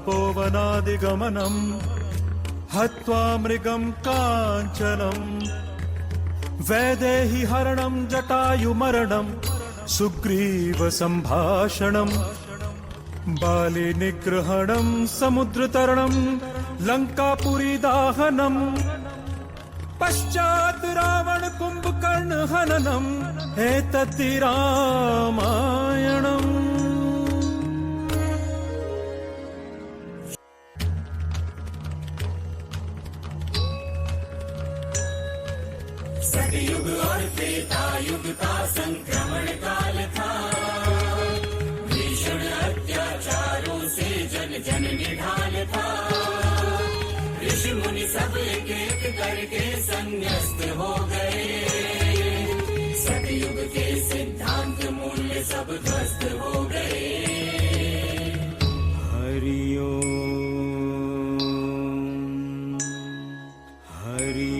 तपोवनादिगमनम् हत्वा मृगं काञ्चनम् वैदेहि हरणं जटायुमरणं सुग्रीव सम्भाषणम् बाली निग्रहणं समुद्रतरणं लंकापुरी दाहनम् पश्चात् रावण कुंभकर्ण हननम् एतद्धि रामायणम्। सतयुग और त्रेता युग का संक्रमण काल था। भीषण अत्याचारों से जन जन निढाल था। ऋषि मुनि सब एक एक करके संन्यस्त हो गए। सतयुग के सिद्धांत मूल्य सब ध्वस्त हो गए। हरि ओम हरि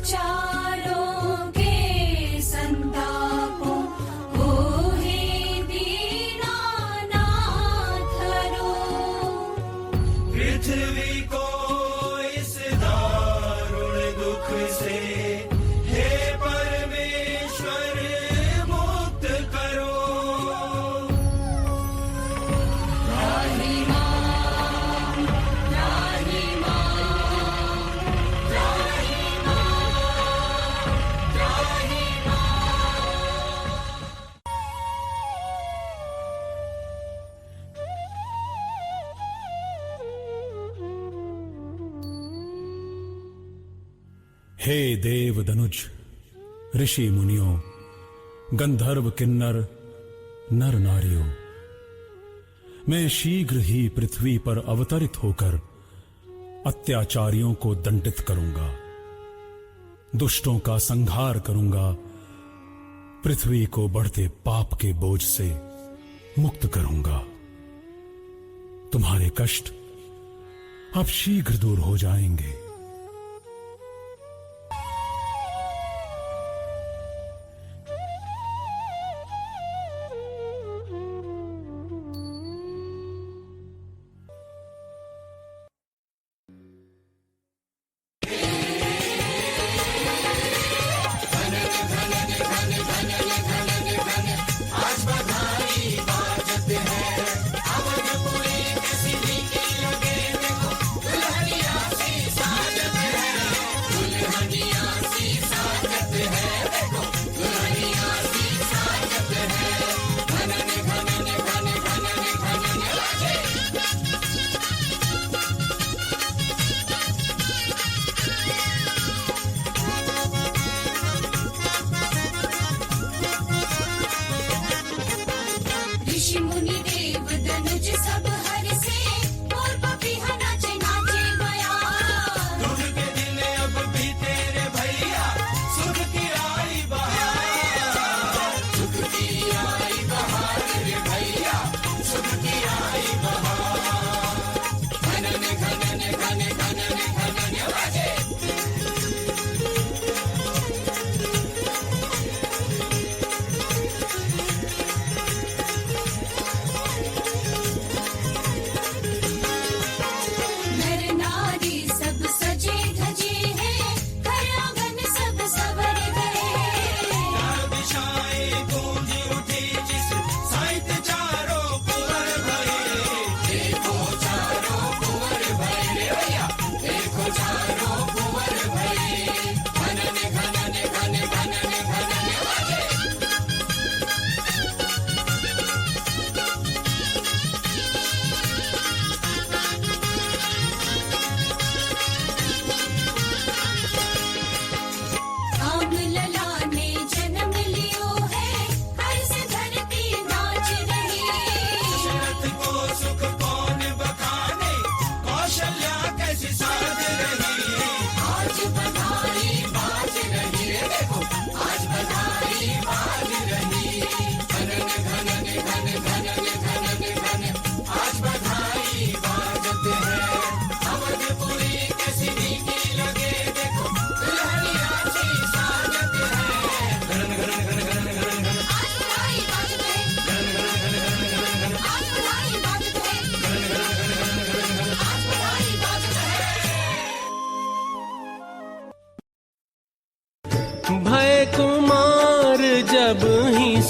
अत्याचारों के संतापों को ही दीनानाथ हरो। पृथ्वी को इस दारुण दुख से हे परमेश्वर मुक्त करो। त्राहि मां, त्राहि मां, त्राहि मां, त्राहि मां। हे देव दनुज, ऋषि मुनियों, गंधर्व किन्नर, नर नारियों, मैं शीघ्र ही पृथ्वी पर अवतरित होकर अत्याचारियों को दंडित करूंगा, दुष्टों का संहार करूंगा, पृथ्वी को बढ़ते पाप के बोझ से मुक्त करूंगा। तुम्हारे कष्ट अब शीघ्र दूर हो जाएंगे।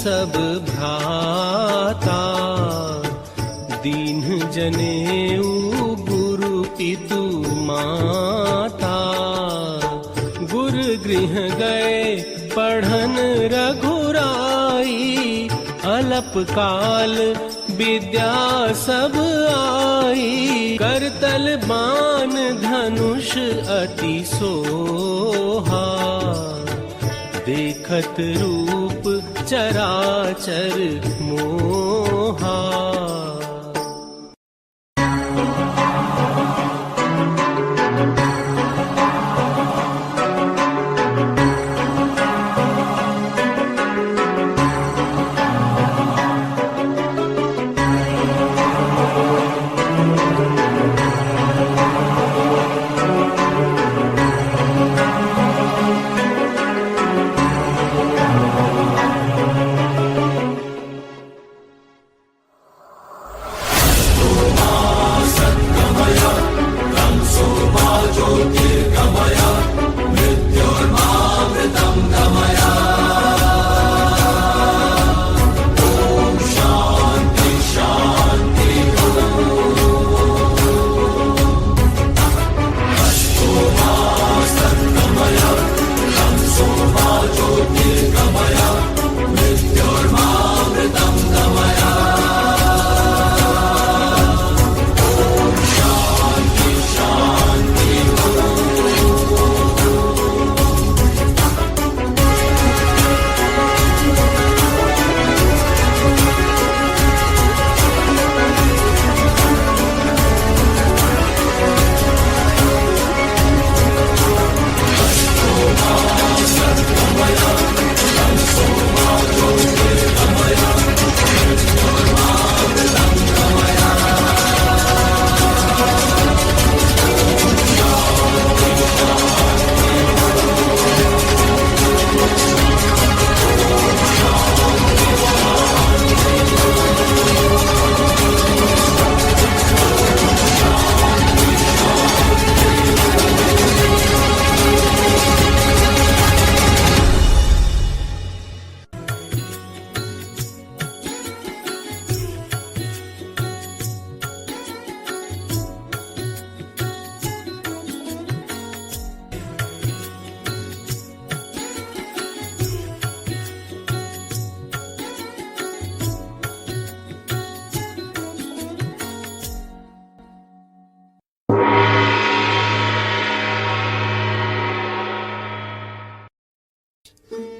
सब भ्राता, दीन जनेऊ गुरु पितु माता। गुर गृह गए पढ़न रघुराई, अल्प काल विद्या सब आई। करतल बाण धनुष अति सोहा, देखत रूप चराचर मोहा।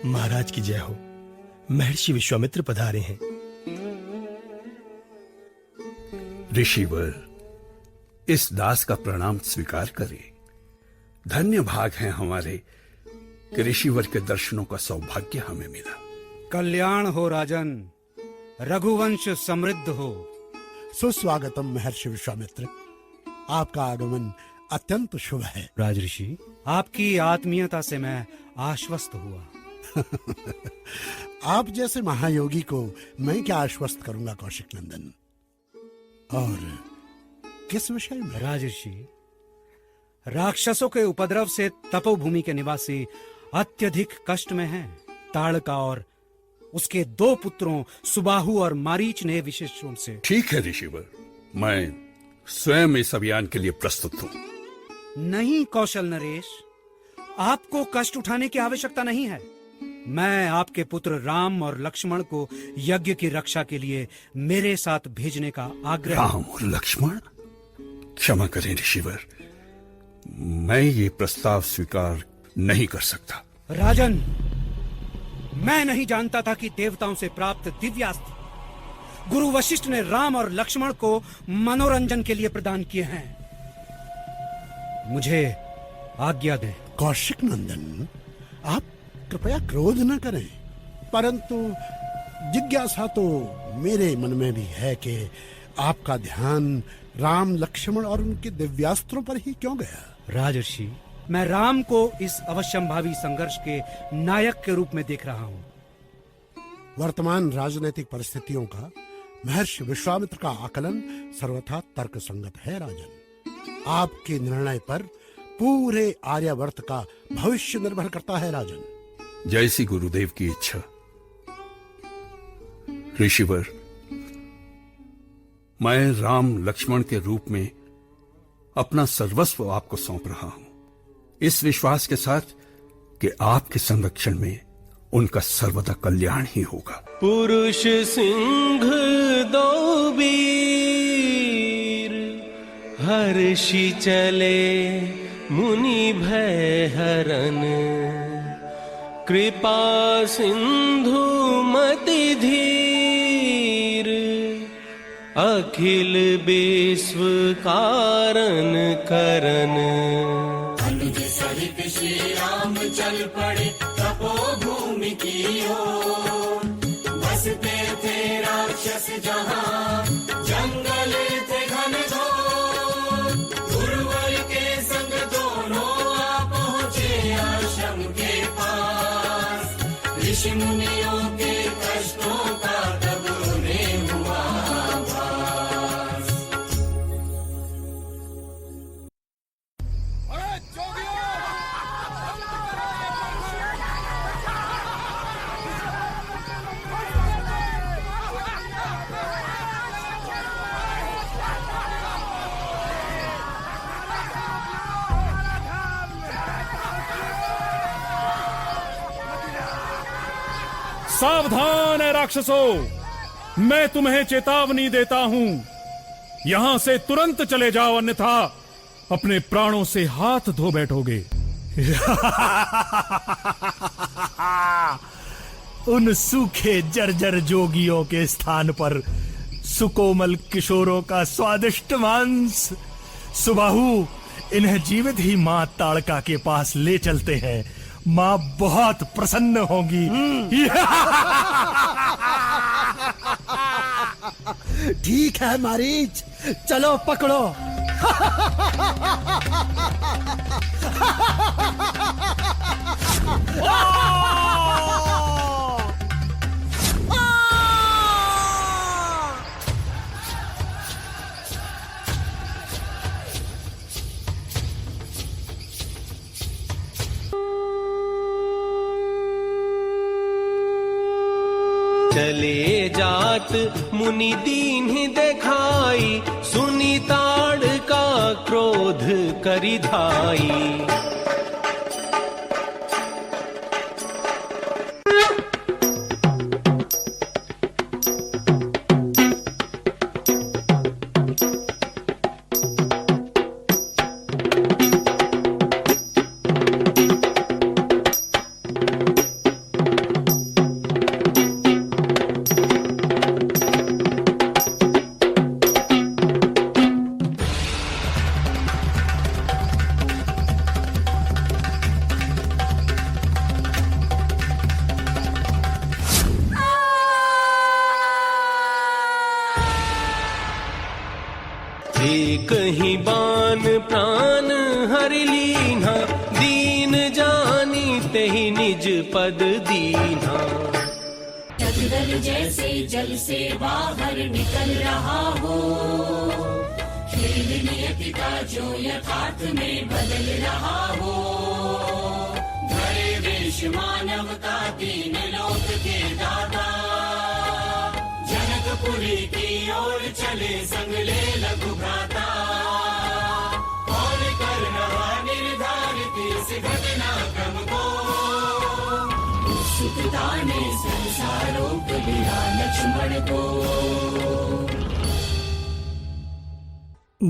महाराज की जय हो। महर्षि विश्वामित्र पधारे हैं। ऋषिवर, इस दास का प्रणाम स्वीकार करें। धन्य भाग हैं हमारे कि ऋषिवर के दर्शनों का सौभाग्य हमें मिला। कल्याण हो राजन, रघुवंश समृद्ध हो। सुस्वागतम महर्षि विश्वामित्र, आपका आगमन अत्यंत शुभ है। राजऋषि, आपकी आत्मीयता से मैं आश्वस्त हुआ। आप जैसे महायोगी को मैं क्या आश्वस्त करूंगा कौशिक नंदन। और किस विषय में? राजऋषि, राक्षसों के उपद्रव से तपोभूमि के निवासी अत्यधिक कष्ट में हैं। ताड़का और उसके 2 पुत्रों सुबाहु और मारीच ने विशेष रूप से। ठीक है ऋषिवर, मैं स्वयं इस अभियान के लिए प्रस्तुत हूं। नहीं कौशल नरेश, आपको कष्ट उठाने की आवश्यकता नहीं है। मैं आपके पुत्र राम और लक्ष्मण को यज्ञ की रक्षा के लिए मेरे साथ भेजने का आग्रह। राम और लक्ष्मण? क्षमा करें ऋषिवर, मैं ये प्रस्ताव स्वीकार नहीं कर सकता। राजन, मैं नहीं जानता था कि देवताओं से प्राप्त दिव्यास्त्र गुरु वशिष्ठ ने राम और लक्ष्मण को मनोरंजन के लिए प्रदान किए हैं। मुझे आज्ञा दें। कौशिक नंदन, आप कृपया क्रोध न करें, परंतु जिज्ञासा तो मेरे मन में भी है कि आपका ध्यान राम, लक्ष्मण और उनके दिव्यास्त्रों पर ही क्यों गया? राजर्षि, मैं राम को इस अवश्यंभावी संघर्ष के नायक के रूप में देख रहा हूं। वर्तमान राजनीतिक परिस्थितियों का महर्षि विश्वामित्र का आकलन सर्वथा तर्क संगत है। राजन, आपके निर्णय पर पूरे आर्यावर्त का भविष्य निर्भर करता है। राजन, जैसी गुरुदेव की इच्छा। ऋषिवर, मैं राम लक्ष्मण के रूप में अपना सर्वस्व आपको सौंप रहा हूं, इस विश्वास के साथ कि आपके संरक्षण में उनका सर्वदा कल्याण ही होगा। पुरुष सिंह दो वीर, हर्षि चले मुनि भय हरन, कृपा सिंधु मति धीर, अखिल विश्व कारण करन। अनुज सहित श्री राम चल पड़े तपोभूमि की ओर, बसते थे राक्षस जहाँ जंगल थे घनघोर, गुरुवर के संग दोनों आ पहुँचे आश्रम के पास, ऋषि मुनियों के कष्टों का तब उन्हें हुआ आभास। सावधान है राक्षसों, मैं तुम्हें चेतावनी देता हूं, यहां से तुरंत चले जाओ, अन्यथा अपने प्राणों से हाथ धो बैठोगे। उन सूखे जर्जर जोगियों के स्थान पर सुकोमल किशोरों का स्वादिष्ट मांस। सुबाहु, इन्हें जीवित ही मां ताड़का के पास ले चलते हैं, मां बहुत प्रसन्न होंगी। ठीक है मारीच, चलो पकड़ो। चले जात मुनि दीन देखाई, सुनी ताड़का क्रोध करि धाई। कहीं बान प्राण हर लीना, दीन जानी तेहि निज पद दीना। जगदल जैसे जल से बाहर निकल रहा हो, खेल नियति का जो यथार्थ में बदल रहा हो, धरे वेश मानव का दीन लोक के दाता, जनकपुरी की ओर चले संग ले लघु भ्राता, और कर रहा निर्धारित इस घटना क्रम को, उत्सुकता ने संसार रोक लिया लक्ष्मण को।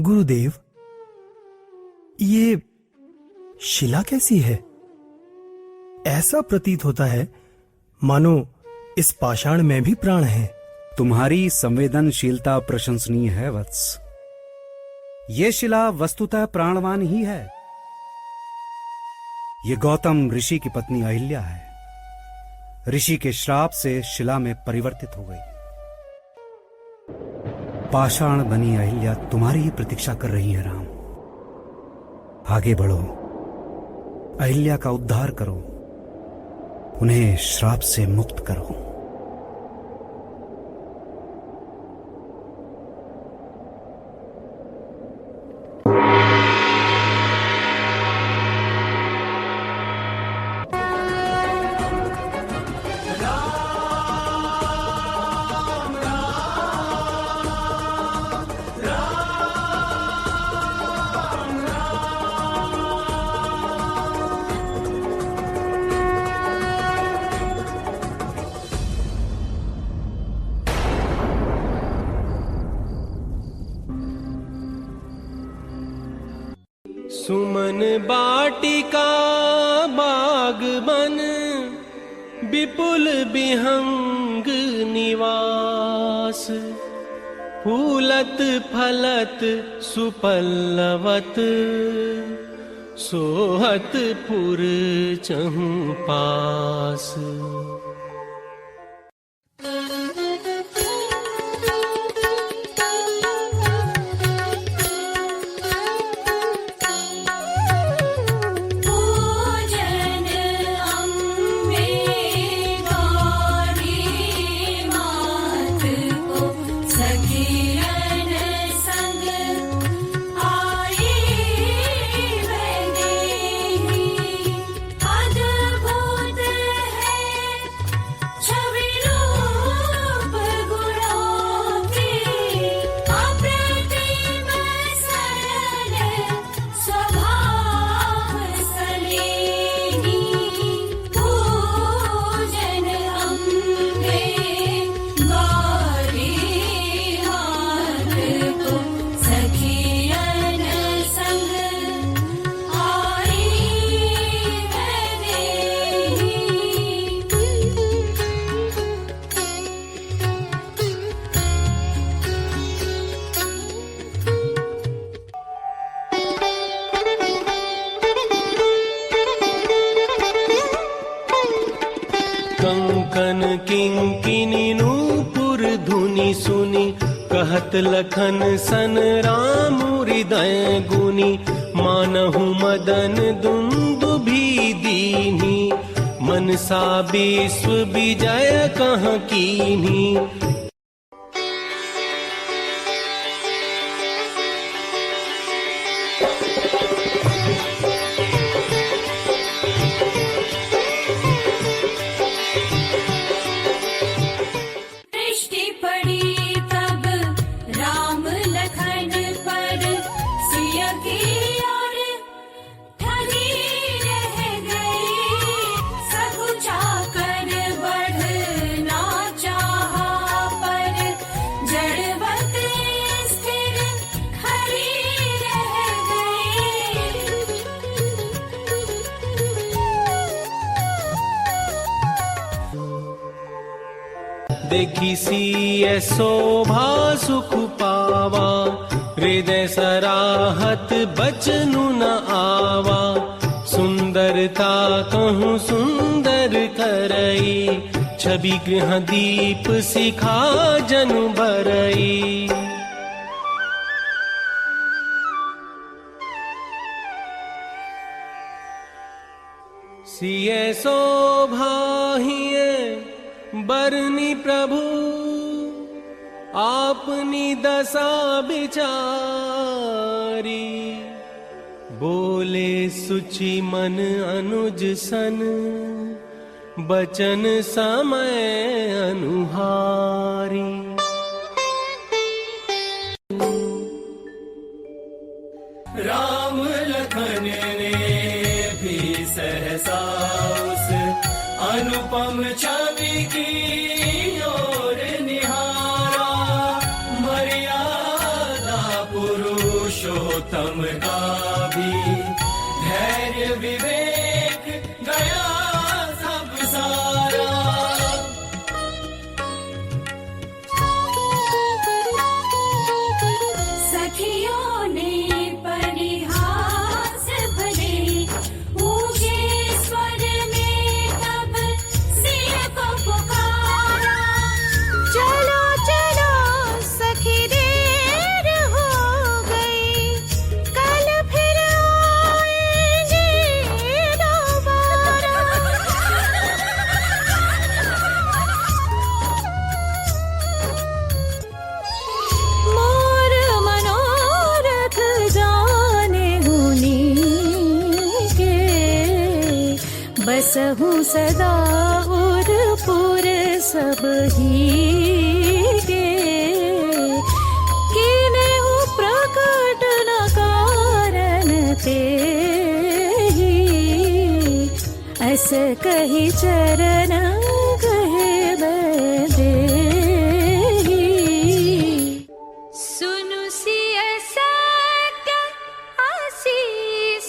गुरुदेव, ये शिला कैसी है? ऐसा प्रतीत होता है मानो इस पाषाण में भी प्राण है। तुम्हारी संवेदनशीलता प्रशंसनीय है वत्स। ये शिला वस्तुतः प्राणवान ही है। ये गौतम ऋषि की पत्नी अहिल्या है। ऋषि के श्राप से शिला में परिवर्तित हो गई। पाषाण बनी अहिल्या तुम्हारी ही प्रतीक्षा कर रही है राम। आगे बढ़ो, अहिल्या का उद्धार करो, उन्हें श्राप से मुक्त करो। सुमन बाटिका बाग बन विपुल विहंग निवास फूलत फलत सुपल्लवत सोहत पुर चहु पास। पूजन अम्बे गौरी मात को सखियन संग आई वैदेही। अद्भुत है छवि रूप गुणों की, अप्रतिम सरल स्वभाव सलेही। पूजन अम्बे गौरी मात को सखियन संग आई कंकन किंकिनी नूपुर धुनि सुनि कहत लखन सन राम हृदय गुनि। मानहु मदन दुंदुभि दीन्हि मनसा विश्व विजय कह कीन्हि। दृष्टि पड़ी तब राम लखन पर, सिय की ओर ठगी रह गई। सकुचा कर बढ़ना चाहा पर, जड़वत स्थिर खड़ी रह गई। देखी सिय शोभा सुख पावा हृदय सराहत बचनु न आवा। सुंदरता कहूँ सुंदर करई छवि गृह दीप सिखा जनु भरई। सिय शोभा हिय बरनी प्रभु आपनी दशा विचारी। बोले सुचि मन अनुज सन बचन समय अनुहारी। राम लखन ने भी सहसा उस अनुपम छवि की ओर निहारा। मर्यादा पुरुषोत्तम का भी धैर्य विवेक गया सब सारा। सखियों ने परिहास भरे ऊंचे स्वर में तब सिय को पुकारा। चलो चलो सखी देर हो गई, कल फिर आएंगे दोबारा। मोर मनोरथ जाने हुनी के, बसहु सदा उर पुर सब ही के। किनेहु प्रकट न कारण ते ही, अस कही चरण कहे बदे। सुनु सिय सत्य आशीष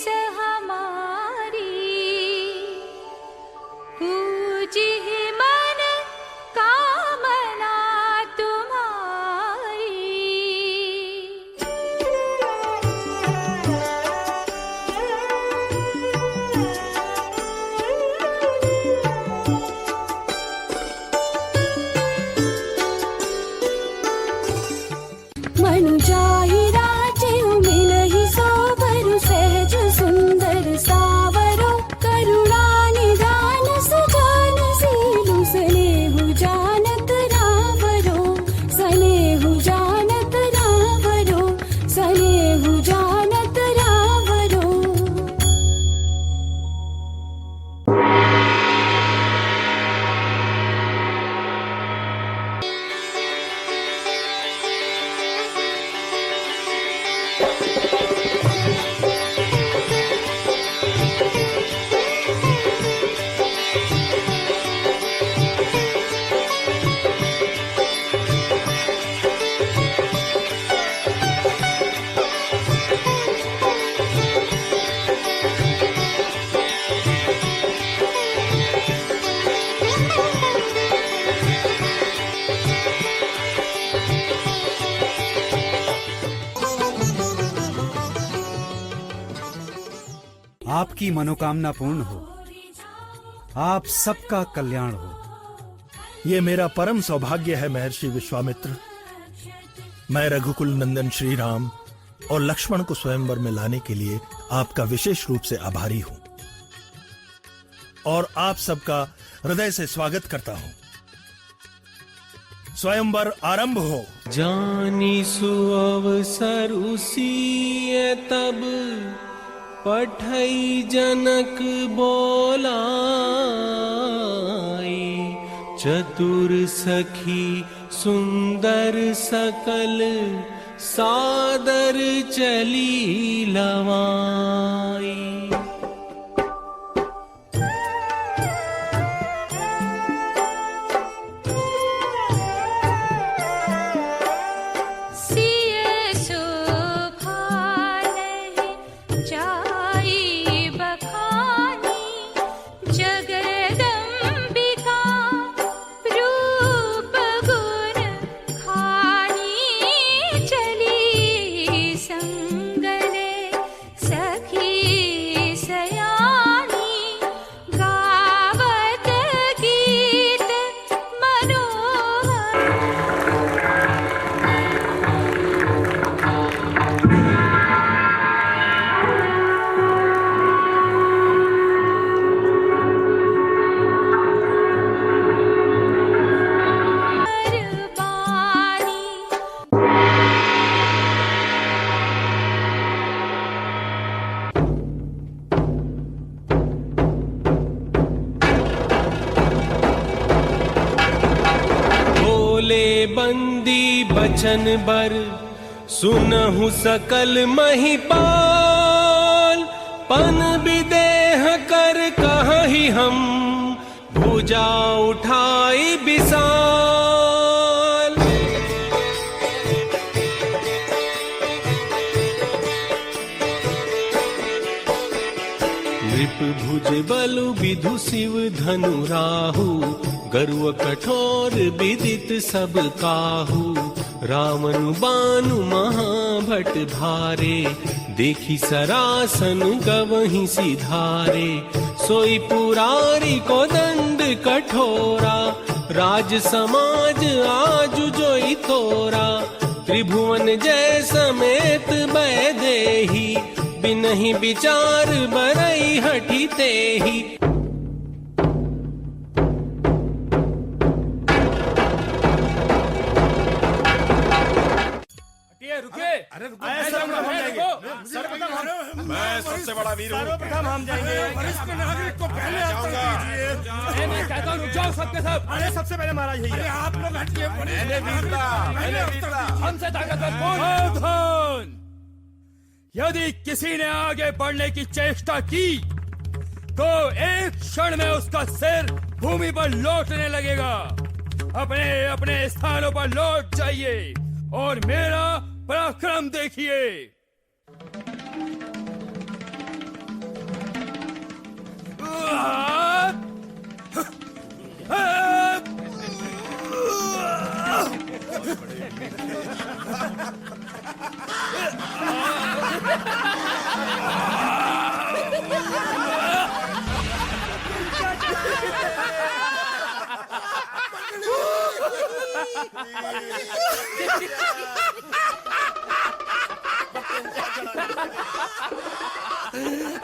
आपकी मनोकामना पूर्ण हो, आप सबका कल्याण हो। ये मेरा परम सौभाग्य है महर्षि विश्वामित्र। मैं रघुकुल नंदन श्री राम और लक्ष्मण को स्वयंवर में लाने के लिए आपका विशेष रूप से आभारी हूं और आप सबका हृदय से स्वागत करता हूं। स्वयंवर आरंभ हो। जानी सुअवसर उसी तब पठई जनक बोलाई, चतुर सखी सुंदर सकल सादर चली लवाई। सिय शोभा नहीं जाई बखानी, जगदम्बिका रूप गुण खानी। चली संगले सखी सयानी, गावत गीत मनोहर। बानी बोले बंदी बचन बर, सुनहु सकल महिपाल। पन विदेह कर कहि हम, भुजा उठाई विशाल। नृप भुज बलु विधु शिव धनु राहु, गरुव कठोर विदित सब काहू। रावनु बानु महाभट भारे, देखी सरासन गवहि सिधारे। सोई पुरारी को दंड कठोरा, राज समाज आजु जोई थोरा। त्रिभुवन जय समेत बैदेही, बिनहि विचार बरई हठी तेही। मैं सबसे बड़ा वीर हूँ। सर्वप्रथम हम जाएंगे। वरिष्ठ नागरिक को पहले जाऊंगा। मैं कहता हूँ रुक जाओ सबके सब। अरे सबसे पहले महाराज यही है। आप लोग हटिए। मैंने वीरता। हमसे ताकतवर कौन है? सावधान! यदि किसी ने आगे बढ़ने की चेष्टा की तो एक क्षण में उसका सिर भूमि पर लौटने लगेगा। अपने अपने स्थानों पर लौट जाइए और मेरा पराक्रम देखिए।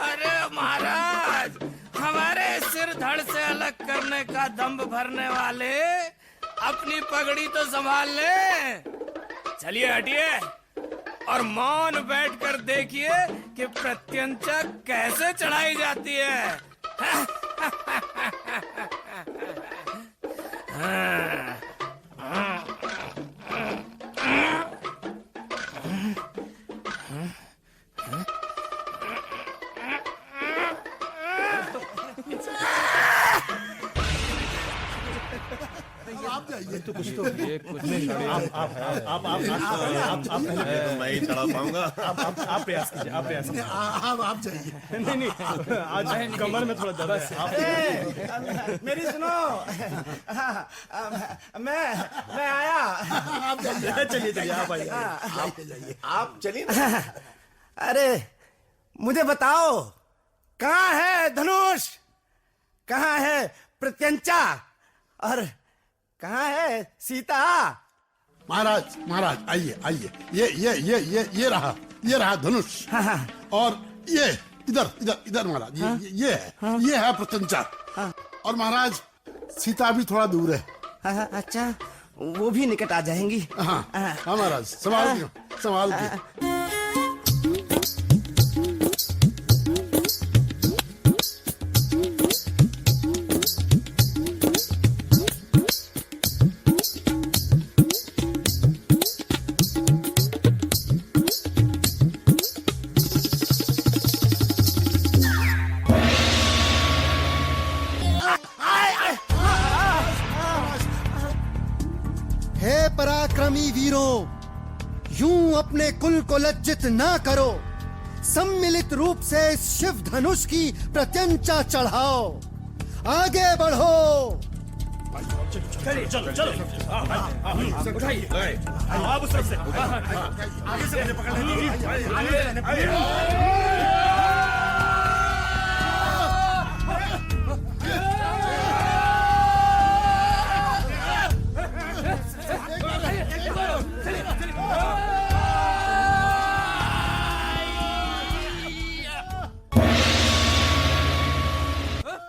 अरे महाराज, हमारे सिर धड़ से अलग करने का दम्भ भरने वाले अपनी पगड़ी तो संभाल ले। चलिए हटिए और मौन बैठकर देखिए कि प्रत्यंचा कैसे चढ़ाई जाती है। आप जाइए। तो कुछ तो ये कुछ नहीं। आप पहले मैं ही चढ़ा पाऊंगा। आप प्रयास कीजिए। आप प्रयास कीजिए। आप जाइए। नहीं आज कमर में थोड़ा दर्द है। मेरी सुनो, मैं आया। आप जाइए। चलिए आप आइए। आप चलिए ना। अरे मुझे बताओ कहाँ है धनुष, कहाँ है प्रत्यंचा, और कहाँ है सीता? महाराज महाराज आइए आइए, ये रहा धनुष। हाँ। और ये इधर इधर इधर महाराज, ये है प्रत्यंचा। और महाराज सीता भी थोड़ा दूर है। हाँ, अच्छा, वो भी निकट आ जाएंगी। हाँ महाराज, संभाल के। हे पराक्रमी वीरों, यूं अपने कुल को लज्जित ना करो। सम्मिलित रूप से इस शिव धनुष की प्रत्यंचा चढ़ाओ। आगे बढ़ो। चलो उठाइए आप उस तरफ से, आगे से पकड़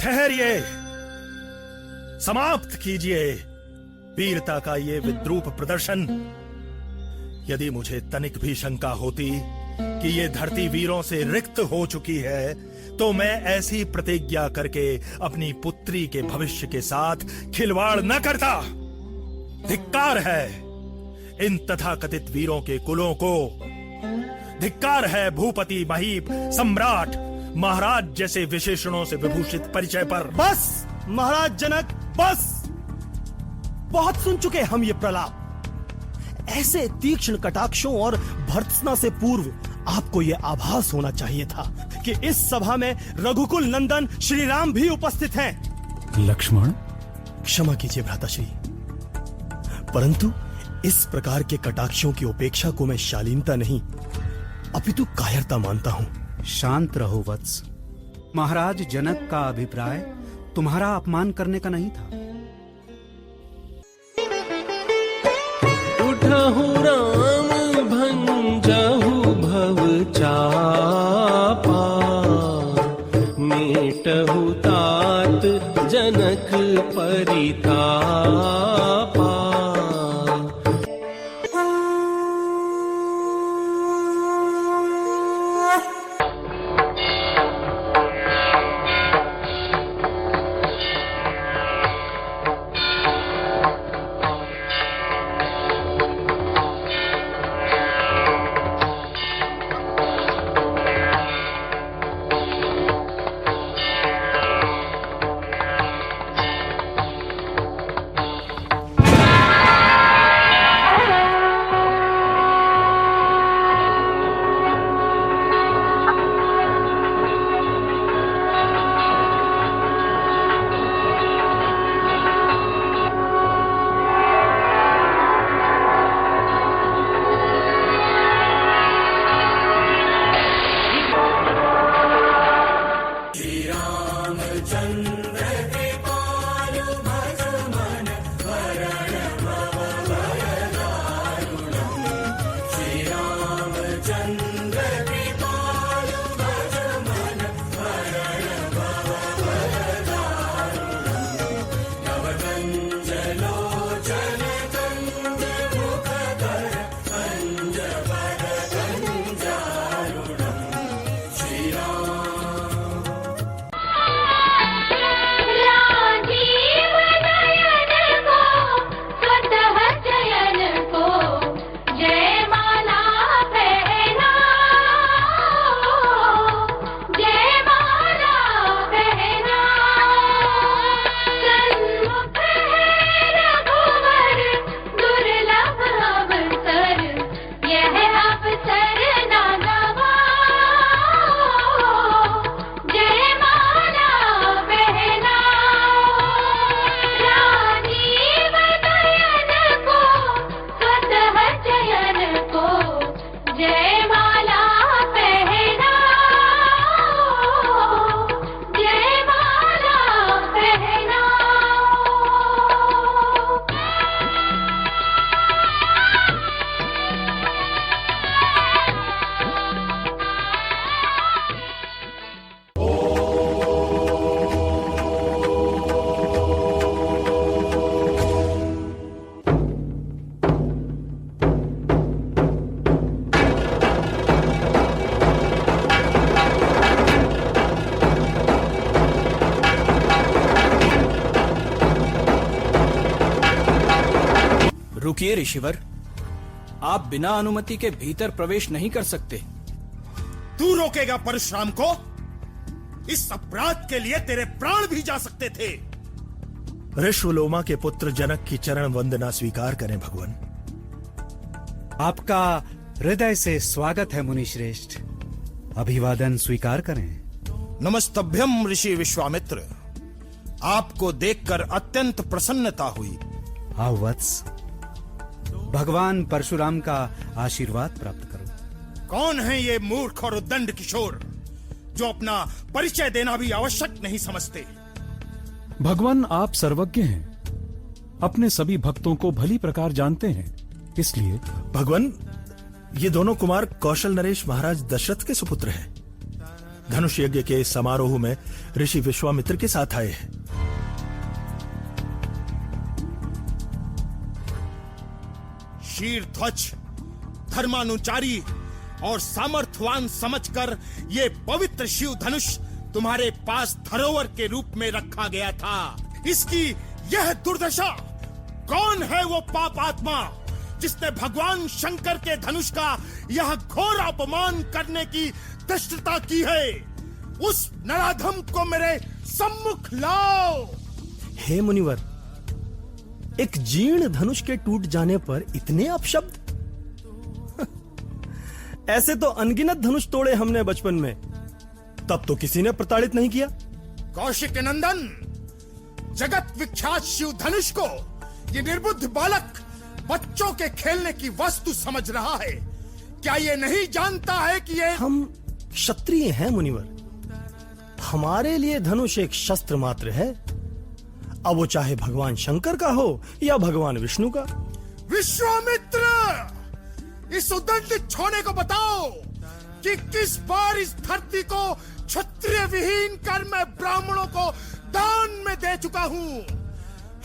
ठहरिए, समाप्त कीजिए वीरता का ये विद्रूप प्रदर्शन। यदि मुझे तनिक भी शंका होती कि ये धरती वीरों से रिक्त हो चुकी है, तो मैं ऐसी प्रतिज्ञा करके अपनी पुत्री के भविष्य के साथ खिलवाड़ न करता। धिक्कार है इन तथाकथित वीरों के कुलों को। धिक्कार है भूपति, महीप, सम्राट, महाराज जैसे विशेषणों से विभूषित परिचय पर। बस महाराज जनक, बस। बहुत सुन चुके हम ये प्रलाप। ऐसे तीक्ष्ण कटाक्षों और भर्त्सना से पूर्व आपको ये आभास होना चाहिए था कि इस सभा में रघुकुल नंदन श्री राम भी उपस्थित हैं। लक्ष्मण, क्षमा कीजिए भ्राताश्री, परंतु इस प्रकार के कटाक्षों की उपेक्षा को मैं शालीनता नहीं अपितु कायरता मानता हूं। शांत रहो वत्स। महाराज जनक का अभिप्राय तुम्हारा अपमान करने का नहीं था। उठहु राम भंजहु भव चापा, मेटहु तात जनक परितापा। रुकिए ऋषिवर, आप बिना अनुमति के भीतर प्रवेश नहीं कर सकते। तू रोकेगा परशुराम को? इस अपराध के लिए तेरे प्राण भी जा सकते थे। ऋषवलोमा के पुत्र जनक की चरण वंदना स्वीकार करें भगवान। आपका हृदय से स्वागत है मुनि श्रेष्ठ, अभिवादन स्वीकार करें। नमस्तभ्यम ऋषि विश्वामित्र, आपको देखकर अत्यंत प्रसन्नता हुई। आओ वत्स, भगवान परशुराम का आशीर्वाद प्राप्त करो। कौन है ये मूर्ख और उद्दंड किशोर जो अपना परिचय देना भी आवश्यक नहीं समझते? भगवान, आप सर्वज्ञ हैं, अपने सभी भक्तों को भली प्रकार जानते हैं, इसलिए। भगवान, ये दोनों कुमार कौशल नरेश महाराज दशरथ के सुपुत्र हैं। धनुष यज्ञ के समारोह में ऋषि विश्वामित्र के साथ आए हैं। शीरध्वज, धर्मानुचारी और सामर्थ्यवान समझकर ये पवित्र शिव धनुष तुम्हारे पास धरोहर के रूप में रखा गया था। इसकी यह दुर्दशा, कौन है वो पाप आत्मा जिसने भगवान शंकर के धनुष का यह घोर अपमान करने की धृष्टता की है? उस नराधम को मेरे सम्मुख लाओ। हे मुनिवर, एक जीर्ण धनुष के टूट जाने पर इतने अपशब्द? ऐसे तो अनगिनत धनुष तोड़े हमने बचपन में, तब तो किसी ने प्रताड़ित नहीं किया। कौशिक नंदन, जगत विख्यात शिव धनुष को ये निर्बुद्ध बालक बच्चों के खेलने की वस्तु समझ रहा है। क्या ये नहीं जानता है कि ये हम क्षत्रिय हैं मुनिवर, हमारे लिए धनुष एक शस्त्र मात्र है। अब वो चाहे भगवान शंकर का हो या भगवान विष्णु का। विश्वामित्र, इस उद्दंड छोने को बताओ कि किस बार इस धरती को क्षत्रिय विहीन कर मैं ब्राह्मणों को दान में दे चुका हूँ।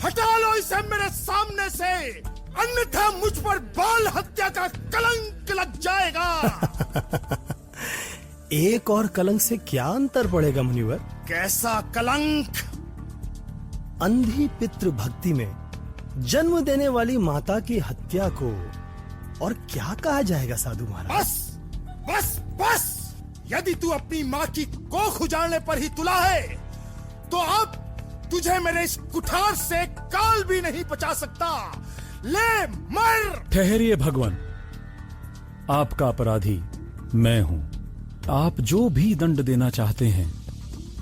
हटा लो इसे मेरे सामने से, अन्यथा मुझ पर बाल हत्या का कलंक लग जाएगा। एक और कलंक से क्या अंतर पड़ेगा मुनिवर? कैसा कलंक? अंधी पितृ भक्ति में जन्म देने वाली माता की हत्या को और क्या कहा जाएगा साधु महाराज? बस बस बस, यदि तू अपनी माँ की कोख उजाड़ने पर ही तुला है तो अब तुझे मेरे इस कुठार से काल भी नहीं बचा सकता। ले मर। ठहरिए भगवान, आपका अपराधी मैं हूं। आप जो भी दंड देना चाहते हैं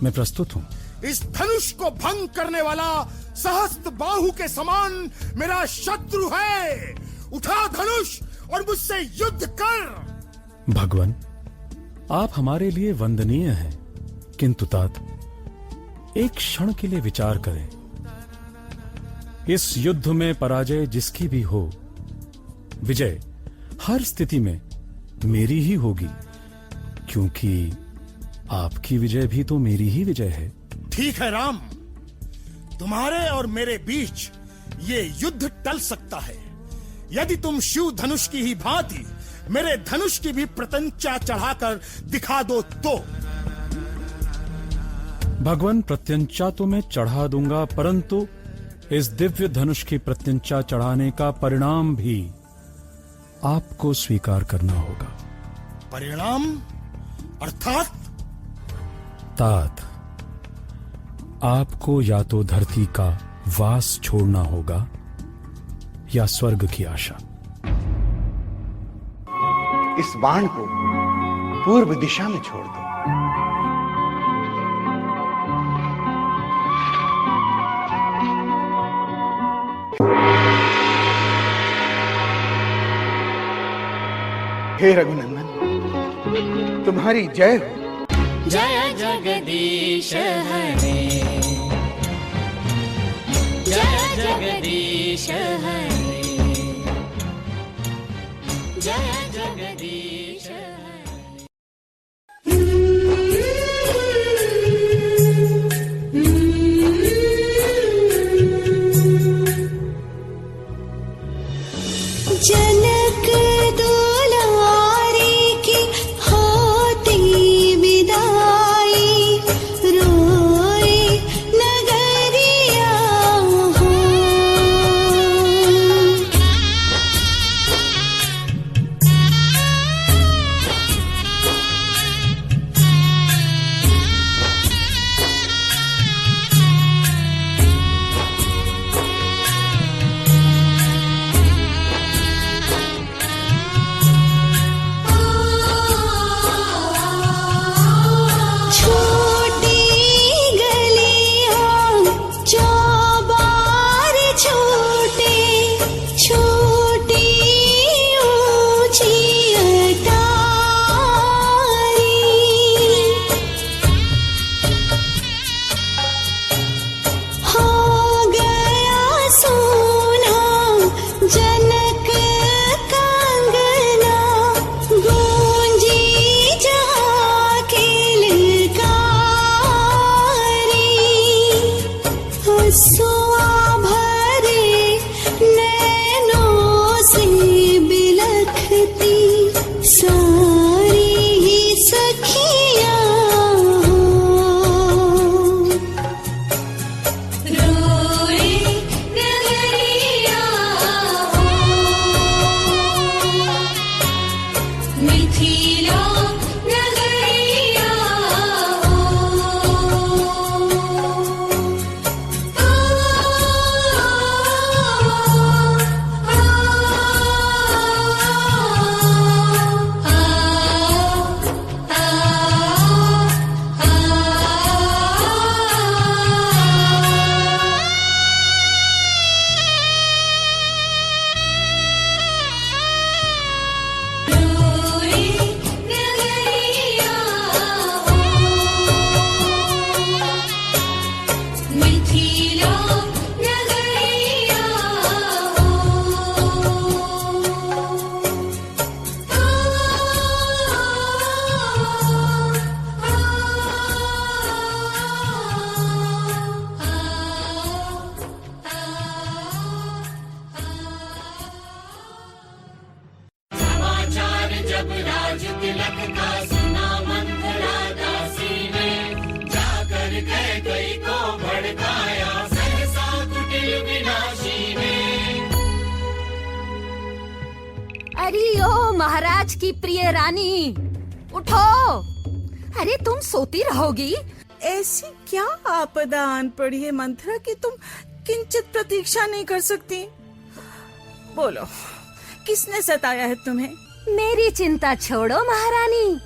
मैं प्रस्तुत हूं। इस धनुष को भंग करने वाला सहस्त्र बाहु के समान मेरा शत्रु है। उठा धनुष और मुझसे युद्ध कर। भगवान, आप हमारे लिए वंदनीय हैं, किंतु तात एक क्षण के लिए विचार करें। इस युद्ध में पराजय जिसकी भी हो, विजय हर स्थिति में मेरी ही होगी, क्योंकि आपकी विजय भी तो मेरी ही विजय है। ठीक है राम, तुम्हारे और मेरे बीच ये युद्ध टल सकता है यदि तुम शिव धनुष की ही भांति मेरे धनुष की भी प्रत्यंचा चढ़ाकर दिखा दो तो। भगवान, प्रत्यंचा तो मैं चढ़ा दूंगा, परंतु इस दिव्य धनुष की प्रत्यंचा चढ़ाने का परिणाम भी आपको स्वीकार करना होगा। परिणाम अर्थात? तात, आपको या तो धरती का वास छोड़ना होगा या स्वर्ग की आशा। इस बाण को पूर्व दिशा में छोड़ दो। हे रघुनंदन, तुम्हारी जय हो। जय जगदीश हरे, जय जगदीश हरे, जय जगदीश जनक दुलारी की होती विदाई, रोए नगरिया हो। लियो महाराज की प्रिय रानी, उठो। अरे तुम सोती रहोगी? ऐसी क्या आपदा आन पड़ी है मंथरा कि तुम किंचित प्रतीक्षा नहीं कर सकती? बोलो, किसने सताया है तुम्हें? मेरी चिंता छोड़ो महारानी,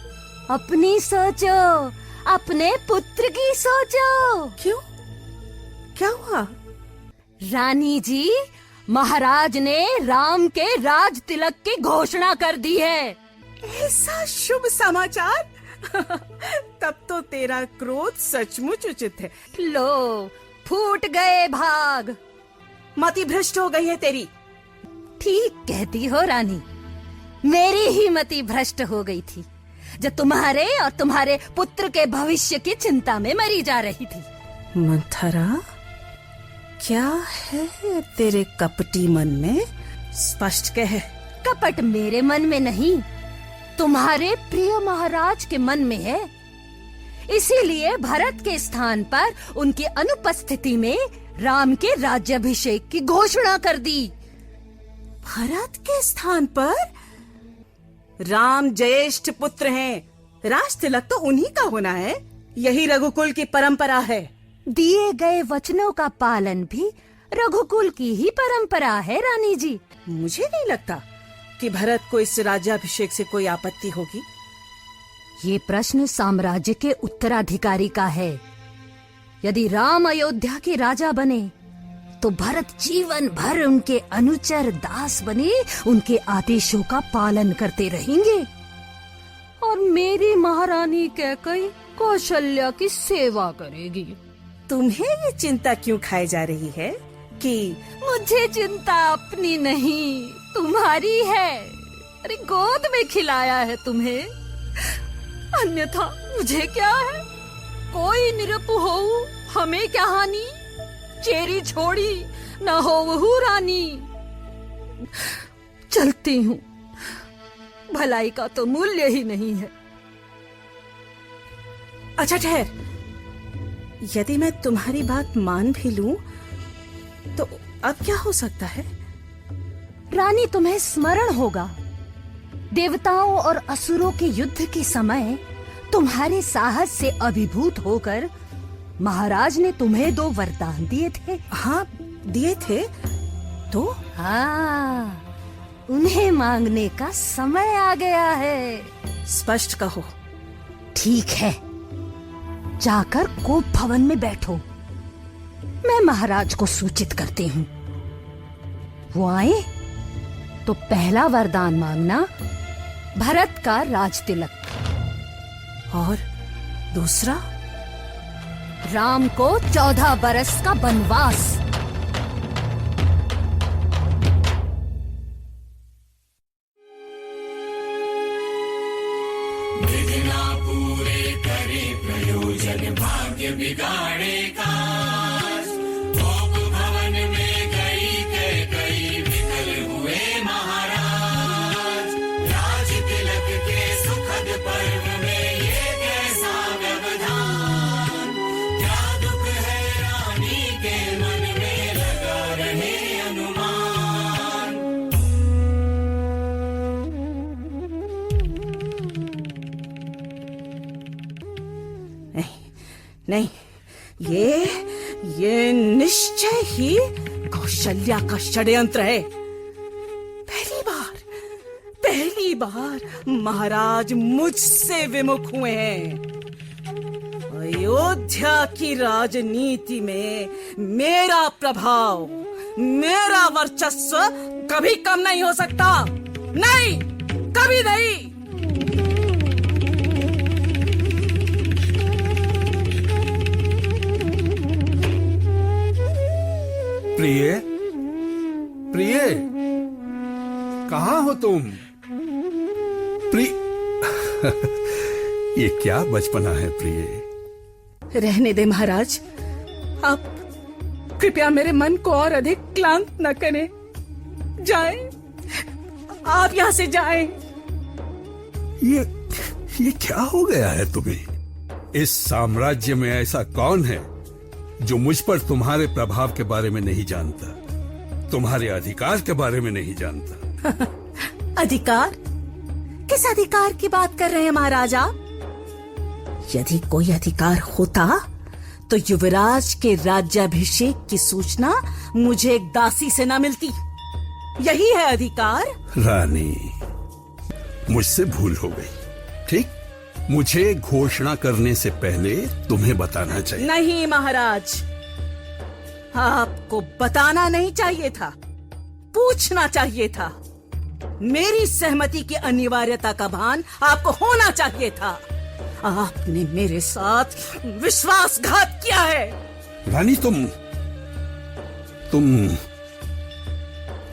अपनी सोचो, अपने पुत्र की सोचो। क्यों, क्या हुआ? रानी जी, महाराज ने राम के राज तिलक की घोषणा कर दी है। ऐसा शुभ समाचार? तब तो तेरा क्रोध सचमुच उचित है। लो, फूट गए भाग। मति भ्रष्ट हो गई है तेरी। ठीक कहती हो रानी, मेरी ही मति भ्रष्ट हो गई थी, जो तुम्हारे और तुम्हारे पुत्र के भविष्य की चिंता में मरी जा रही थी। मंथरा, क्या है तेरे कपटी मन में? स्पष्ट कह। कपट मेरे मन में नहीं, तुम्हारे प्रिय महाराज के मन में है। इसीलिए भरत के स्थान पर उनकी अनुपस्थिति में राम के राज्याभिषेक की घोषणा कर दी। भरत के स्थान पर? राम ज्येष्ठ पुत्र हैं, राज तिलक तो उन्हीं का होना है। यही रघुकुल की परंपरा है। दिए गए वचनों का पालन भी रघुकुल की ही परंपरा है रानी जी। मुझे नहीं लगता कि भरत को इस राज्याभिषेक से कोई आपत्ति होगी। ये प्रश्न साम्राज्य के उत्तराधिकारी का है। यदि राम अयोध्या के राजा बने तो भरत जीवन भर उनके अनुचर दास बने, उनके आदेशों का पालन करते रहेंगे। और मेरी महारानी कैकेयी कौशल्या की सेवा करेगी। तुम्हें ये चिंता क्यों खाई जा रही है कि? मुझे चिंता अपनी नहीं, तुम्हारी है। अरे गोद में खिलाया है तुम्हें, अन्यथा मुझे क्या है? कोई निरप हो, हमें क्या हानि? चेरी छोड़ी न हो वहु रानी। चलती हूँ, भलाई का तो मूल्य ही नहीं है। अच्छा ठहर, यदि मैं तुम्हारी बात मान भी लूं तो अब क्या हो सकता है? रानी, तुम्हें स्मरण होगा, देवताओं और असुरों के युद्ध के समय तुम्हारे साहस से अभिभूत होकर महाराज ने तुम्हें 2 वरदान दिए थे। हाँ, दिए थे तो? हाँ, उन्हें मांगने का समय आ गया है। स्पष्ट कहो। ठीक है, जाकर कोप भवन में बैठो, मैं महाराज को सूचित करती हूँ। वो आए तो पहला वरदान मांगना, भरत का राज तिलक। और दूसरा? राम को 14 बरस का वनवास। विघ्ना पूरे करे प्रयोजन, भाग्य बिगाड़े काज। कोप भवन में गई कैकेयी, विकल हुए महाराज। राज तिलक के सुखद पर्व में ये कैसा व्यवधान? क्या दुख है रानी के मन में, लगा रहे अनुमान। नहीं, ये निश्चय ही कौशल्या का षड्यंत्र है। पहली बार महाराज मुझसे विमुख हुए हैं। अयोध्या की राजनीति में मेरा प्रभाव, मेरा वर्चस्व कभी कम नहीं हो सकता। नहीं, कभी नहीं। प्रिय, प्रिय, कहाँ हो तुम? ये क्या बचपना है प्रिय? रहने दे महाराज, आप कृपया मेरे मन को और अधिक क्लांत न करें। जाएं, आप यहाँ से जाएं। ये क्या हो गया है तुम्हें? इस साम्राज्य में ऐसा कौन है जो मुझ पर तुम्हारे प्रभाव के बारे में नहीं जानता, तुम्हारे अधिकार के बारे में नहीं जानता? अधिकार? किस अधिकार की बात कर रहे हैं महाराज आप? यदि कोई अधिकार होता तो युवराज के राज्याभिषेक की सूचना मुझे एक दासी से ना मिलती। यही है अधिकार। रानी, मुझसे भूल हो गई। ठीक, मुझे घोषणा करने से पहले तुम्हें बताना चाहिए। नहीं महाराज, आपको बताना नहीं चाहिए था, पूछना चाहिए था। मेरी सहमति की अनिवार्यता का भान आपको होना चाहिए था। आपने मेरे साथ विश्वासघात किया है। रानी, तुम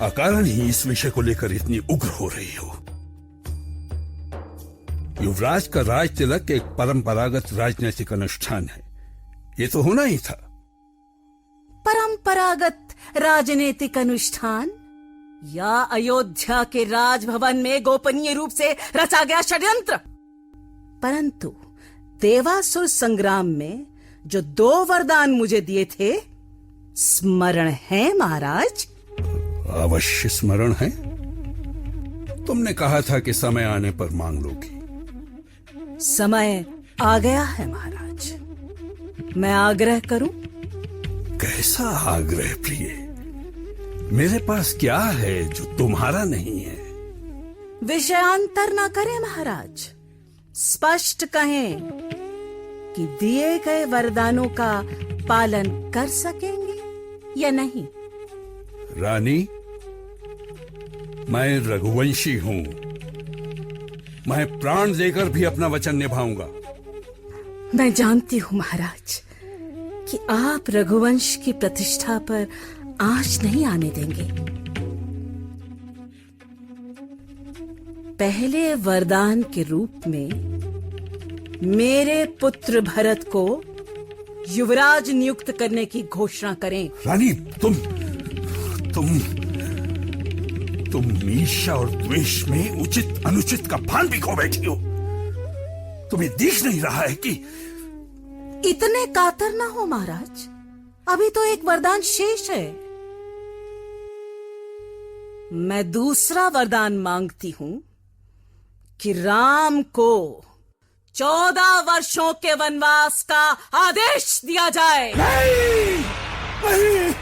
अकारण ही इस विषय को लेकर इतनी उग्र हो रही हो। युवराज का राज तिलक एक परंपरागत राजनीतिक अनुष्ठान है, ये तो होना ही था। परंपरागत राजनीतिक अनुष्ठान या अयोध्या के राजभवन में गोपनीय रूप से रचा गया षड्यंत्र? परंतु देवासुर संग्राम में जो 2 वरदान मुझे दिए थे, स्मरण है महाराज? अवश्य स्मरण है। तुमने कहा था कि समय आने पर मांग लोगी। समय आ गया है महाराज। मैं आग्रह करूं? कैसा आग्रह प्रिय? मेरे पास क्या है जो तुम्हारा नहीं है? विषयांतर ना करें महाराज, स्पष्ट कहें कि दिए गए वरदानों का पालन कर सकेंगे या नहीं। रानी, मैं रघुवंशी हूं। मैं प्राण देकर भी अपना वचन निभाऊंगा। मैं जानती हूं महाराज कि आप रघुवंश की प्रतिष्ठा पर आंच नहीं आने देंगे। पहले वरदान के रूप में मेरे पुत्र भरत को युवराज नियुक्त करने की घोषणा करें। रानी, तुम ईर्ष्या और द्वेष में उचित अनुचित का भान भी खो बैठी हो। तुम्हें दिख नहीं रहा है कि इतने कातर ना हो महाराज, अभी तो एक वरदान शेष है। मैं दूसरा वरदान मांगती हूं कि राम को 14 वर्षों के वनवास का आदेश दिया जाए। नहीं, नहीं,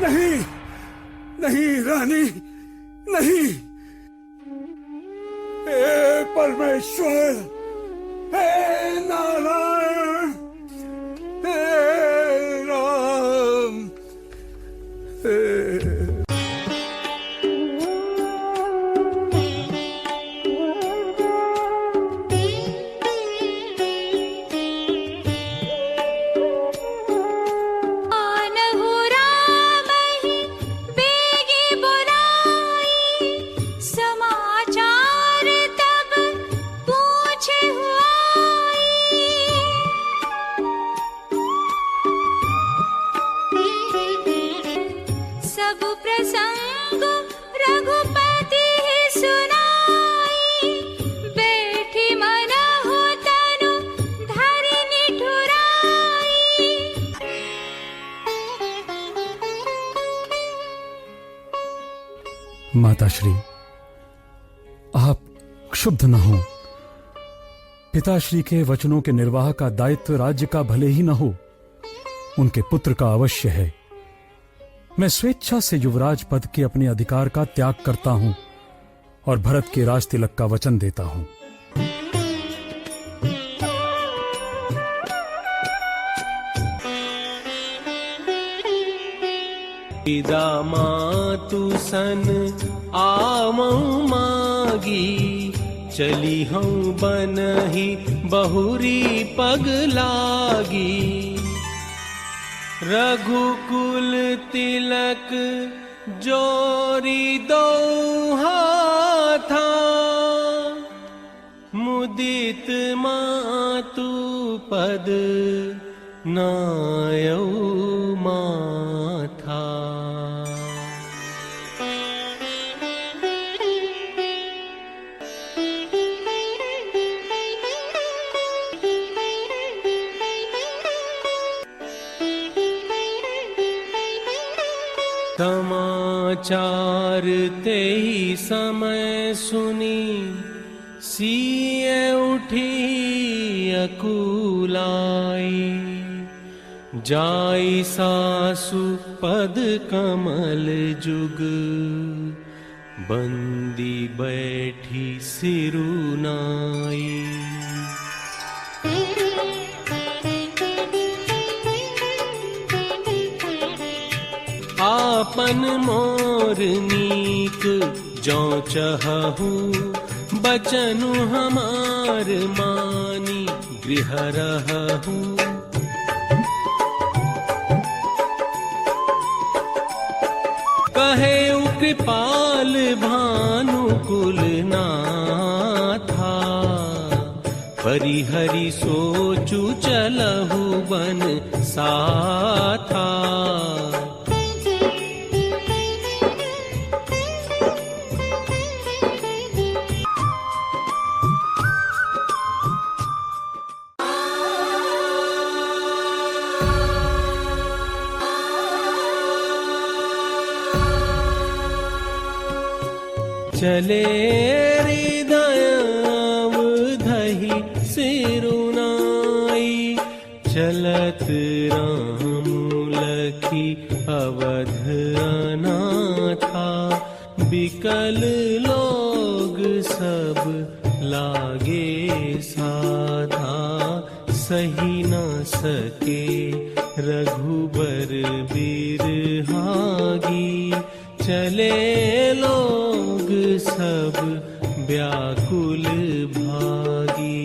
नहीं, नहीं रानी, नहीं। हे परमेश्वर, हे नारायण, हे राम, हे माताश्री, आप क्षुब्ध न हो। पिताश्री के वचनों के निर्वाह का दायित्व राज्य का भले ही न हो, उनके पुत्र का अवश्य है। मैं स्वेच्छा से युवराज पद के अपने अधिकार का त्याग करता हूं और भरत के राज तिलक का वचन देता हूं। मातु सन आमऊ मागी, चली हूँ बनही बहुरी पगलागी। रघुकुल तिलक जोरी दो हाथा, मुदित मातु पद नायौ माथा। समाचार ते ही समय सुनी सिए उठी अकुलाई। जाई सासु पद कमल जुग बंदी बैठी सिरुनाई। आपन मोर नीक जो चहु बचनु हमार मानी गृह रहु। कहे कृपाल भानुकुल नाथा परिहरि सोचु चलहु बन साथा। चले हृदय अवधहि सिरुनाई। चलत राम लखी अवध अनाथा। बिकल लोग सब लागे साधा। सही न सके रघुबर बिरहागी। चले लोग सब व्याकुल भागी।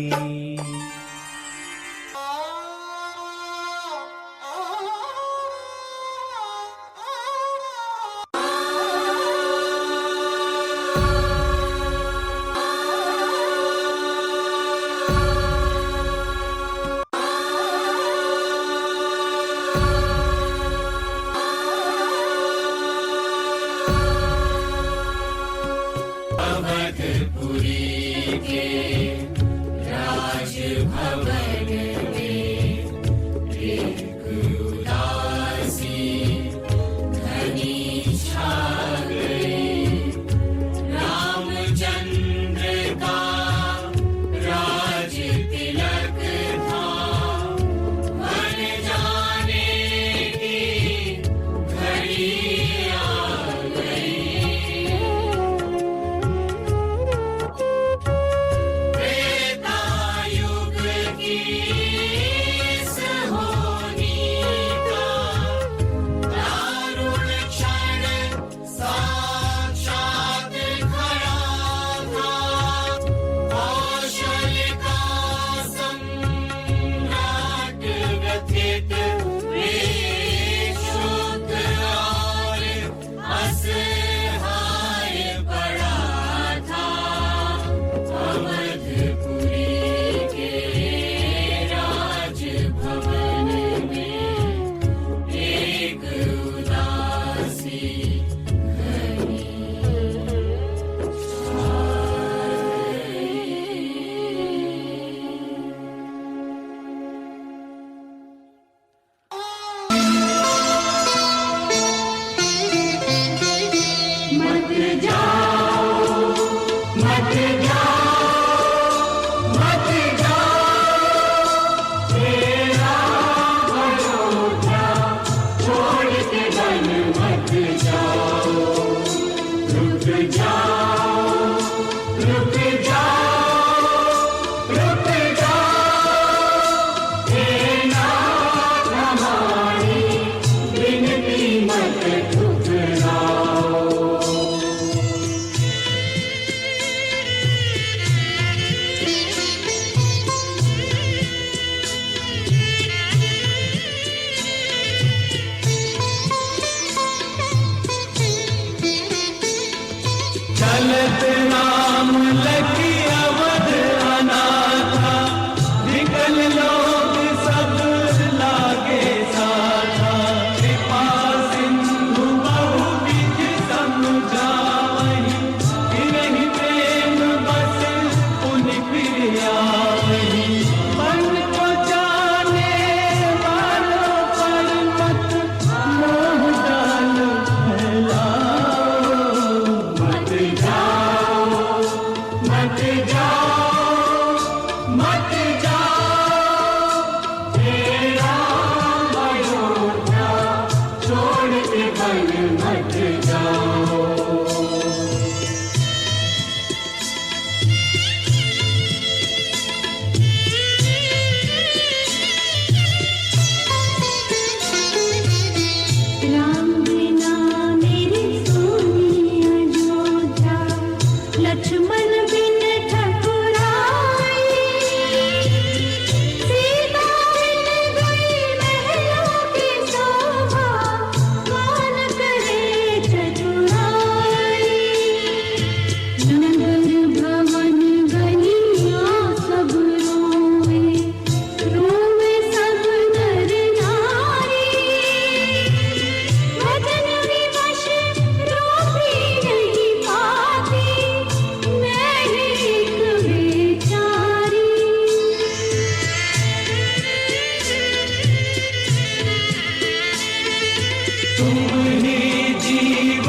तुमने जीवन